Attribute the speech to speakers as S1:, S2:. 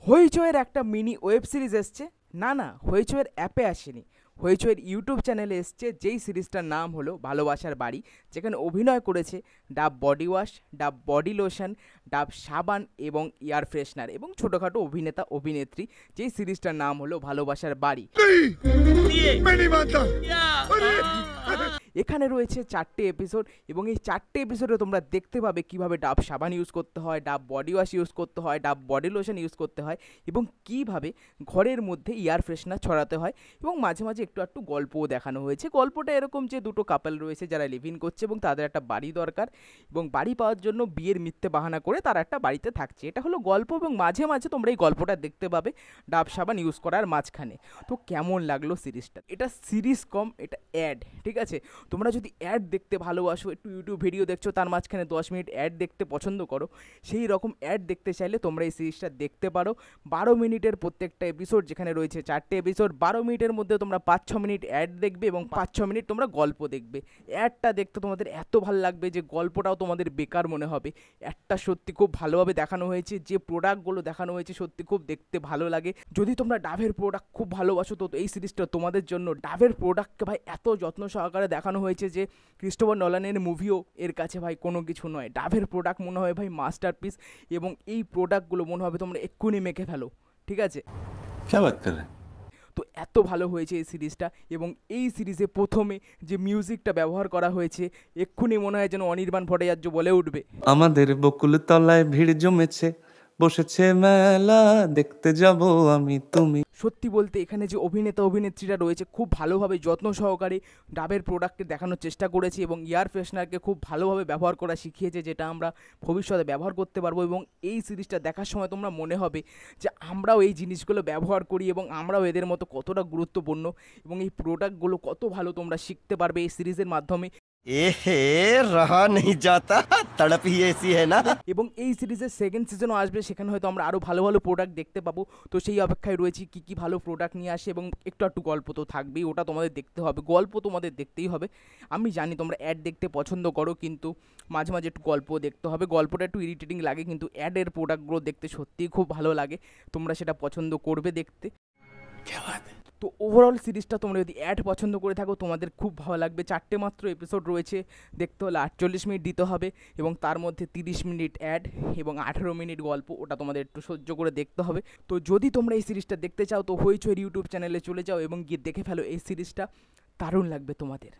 S1: হইচইয়ের একটা mini web series এসছে। না, হইচইয়ের অ্যাপে আসেনি, হইচইয়ের ইউটিউব চ্যানেলে এসছে, যেই সিরিজটার নাম হলো ভালোবাসার বাড়ি। যেখানে অভিনয় করেছে ডাব বডি ওয়াশ, ডাব বডি লোশন, ডাব সাবান এবং এয়ার ফ্রেশনার এবং ছোটোখাটো অভিনেতা অভিনেত্রী। যেই সিরিজটার নাম হলো ভালোবাসার বাড়ি। এখানে রয়েছে 4টে এপিসোড এবং এই 4টে এপিসোডে তোমরা দেখতে পাবে কিভাবে ডাব সাবান ইউজ করতে হয়, ডাব বডি ওয়াশ ইউজ করতে হয়, ডাব বডি লোশন ইউজ করতে হয় এবং কিভাবে ঘরের মধ্যে এয়ার ফ্রেশনার ছড়াতে হয় এবং মাঝে মাঝে একটু একটু গল্পও দেখানো হয়েছে। গল্পটা এরকম যে দুটো কাপল রয়েছে যারা লিভ ইন করছে এবং তাদের একটা বাড়ি দরকার এবং বাড়ি পাওয়ার জন্য বিয়ের মিথ্যে বাহানা করে তারা একটা বাড়িতে থাকছে। এটা হলো গল্প এবং মাঝে মাঝে তোমরা এই গল্পটা দেখতে পাবে ডাব সাবান ইউজ করার মাঝখানে। তো কেমন লাগলো সিরিজটা? এটা সিরিজ কম, এটা অ্যাড, ঠিক আছে? তোমরা যদি অ্যাড দেখতে ভালোবাসো, একটু ইউটিউব ভিডিও দেখছো, তার মাঝখানে 10 মিনিট অ্যাড দেখতে পছন্দ করো, সেই রকম অ্যাড দেখতে চাইলে তোমরা এই সিরিজটা দেখতে পারো। 12 মিনিটের প্রত্যেকটা এপিসোড, যেখানে রয়েছে 4টে এপিসোড। 12 মিনিটের মধ্যে তোমরা 5-6 মিনিট অ্যাড দেখবে এবং 5-6 মিনিট তোমরা গল্প দেখবে। অ্যাডটা দেখতে তোমাদের এত ভালো লাগবে যে গল্পটাও তোমাদের বেকার মনে হবে। অ্যাডটা সত্যি খুব ভালোভাবে দেখানো হয়েছে, যে প্রোডাক্টগুলো দেখানো হয়েছে সত্যি খুব দেখতে ভালো লাগে। যদি তোমরা ডাভের প্রোডাক্ট খুব ভালোবাসো তো এই সিরিজটা তোমাদের জন্য। ডাভের প্রোডাক্টকে ভাই এত যত্ন সহকারে দেখানো হয়েছে যে ক্রিস্টোফার নোলানের মুভিও এর কাছে ভাই কোনো কিছু নয়। ডাভের প্রোডাক্ট মনে হয় ভাই মাস্টারপিস এবং এই প্রোডাক্টগুলো মনে হবে তোমরা এক্ষুনি মেখে ফেলো, ঠিক আছে? তো এত ভালো হয়েছে এই সিরিজটা এবং এই সিরিজে প্রথমে যে মিউজিকটা ব্যবহার করা হয়েছে এক্ষুনি মনে হয় যেন অনির্বাণ ভট্টাচার্য বলে উঠবে,
S2: আমাদের বকুল তলায় ভিড় জমেছে, বসেছে মেলা, দেখতে যাব আমি তুমি।
S1: সত্যি বলতে এখানে যে অভিনেতা অভিনেত্রীরা রয়েছে খুব ভালোভাবে যত্ন সহকারে ডাবের প্রোডাক্টকে দেখানোর চেষ্টা করেছে এবং এয়ার ফ্রেশনারকে খুব ভালোভাবে ব্যবহার করা শিখিয়েছে, যেটা আমরা ভবিষ্যতে ব্যবহার করতে পারবো। এবং এই সিরিজটা দেখার সময় তোমরা মনে হবে যে আমরাও এই জিনিসগুলো ব্যবহার করি এবং আমরাও এদের মতো কতটা গুরুত্বপূর্ণ এবং এই প্রোডাক্টগুলো কত ভালো তোমরা শিখতে পারবে এই সিরিজের মাধ্যমে।
S3: रहा नहीं जाता, तड़प ही ऐसी है ना।
S1: এবং এই সিরিজের সেকেন্ড সিজনও আসবে, সেখানে হয়তো আমরা আরও ভালো ভালো প্রোডাক্ট দেখতে পাবো। তো সেই অপেক্ষায় রয়েছি কী কী ভালো প্রোডাক্ট নিয়ে আসে এবং একটু একটু গল্প তো থাকবেই, ওটা তোমাদের দেখতে হবে, গল্প তোমাদের দেখতেই হবে। আমি জানি তোমরা অ্যাড দেখতে পছন্দ করো, কিন্তু মাঝে মাঝে একটু গল্প দেখতে হবে। গল্পটা একটু ইরিটেটিং লাগে কিন্তু অ্যাডের প্রোডাক্টগুলো দেখতে সত্যিই খুব ভালো লাগে, তোমরা সেটা পছন্দ করবে দেখতে। তো ওভারঅল সিরিজটা তোমরা যদি অ্যাড পছন্দ করে থাকো তোমাদের খুব ভালো লাগবে। 4টে মাত্র এপিসোড রয়েছে, দেখতে হলে 48 মিনিট দিতে হবে এবং তার মধ্যে 30 মিনিট অ্যাড এবং 18 মিনিট গল্প, ওটা তোমাদের একটু সহ্য করে দেখতে হবে। তো যদি তোমরা এই সিরিজটা দেখতে চাও তো হইচইয়ের ইউটিউব চ্যানেলে চলে যাও এবং গিয়ে দেখে ফেলো এই সিরিজটা, দারুণ লাগবে তোমাদের।